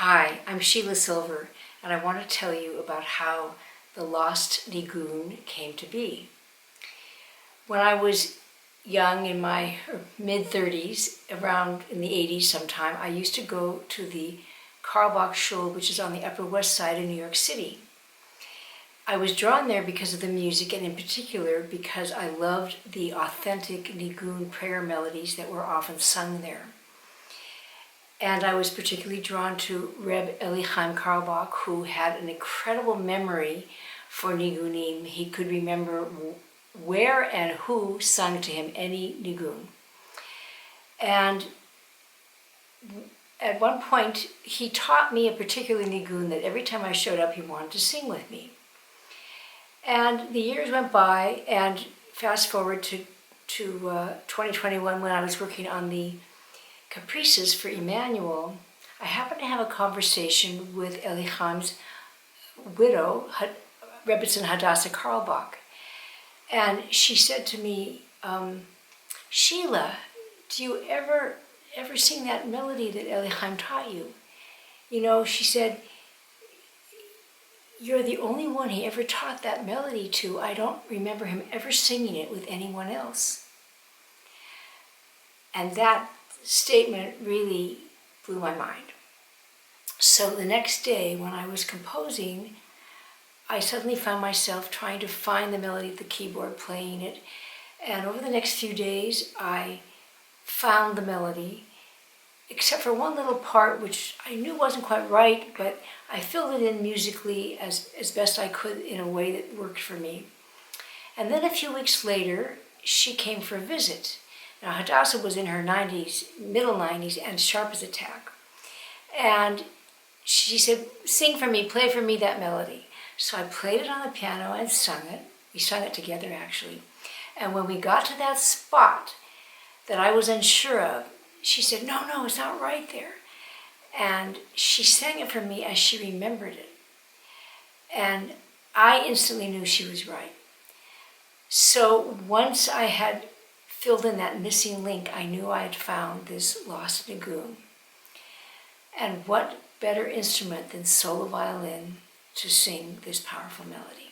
Hi, I'm Sheila Silver, and I want to tell you about how the Lost Nigun came to be. When I was young, in my mid-30s, around in the 80s sometime, I used to go to the Karlbach Schule, which is on the Upper West Side of New York City. I was drawn there because of the music, and in particular because I loved the authentic Nigun prayer melodies that were often sung there. And I was particularly drawn to Reb Eli Chaim Karlbach, who had an incredible memory for Nigunim. He could remember where and who sung to him any Nigun. And at one point, he taught me a particular Nigun that every time I showed up, he wanted to sing with me. And the years went by, and fast forward to 2021, when I was working on the Caprices for Emmanuel, I happened to have a conversation with Eli Chaim's widow, Rebbetzin Hadassah Karlbach. And she said to me, Sheila, do you ever sing that melody that Eli Chaim taught you? You know, she said, you're the only one he ever taught that melody to. I don't remember him ever singing it with anyone else. And that statement really blew my mind. So the next day, when I was composing, I suddenly found myself trying to find the melody at the keyboard, playing it. And over the next few days, I found the melody, except for one little part which I knew wasn't quite right, but I filled it in musically as best I could in a way that worked for me. And then a few weeks later, she came for a visit. Now, Hadassah was in her 90s, middle 90s, and sharp as a tack. And she said, sing for me, play for me that melody. So I played it on the piano and sung it. We sung it together, actually. And when we got to that spot that I was unsure of, she said, no, it's not right there. And she sang it for me as she remembered it. And I instantly knew she was right. So once I had filled in that missing link, I knew I had found this Lost Nigun. And what better instrument than solo violin to sing this powerful melody?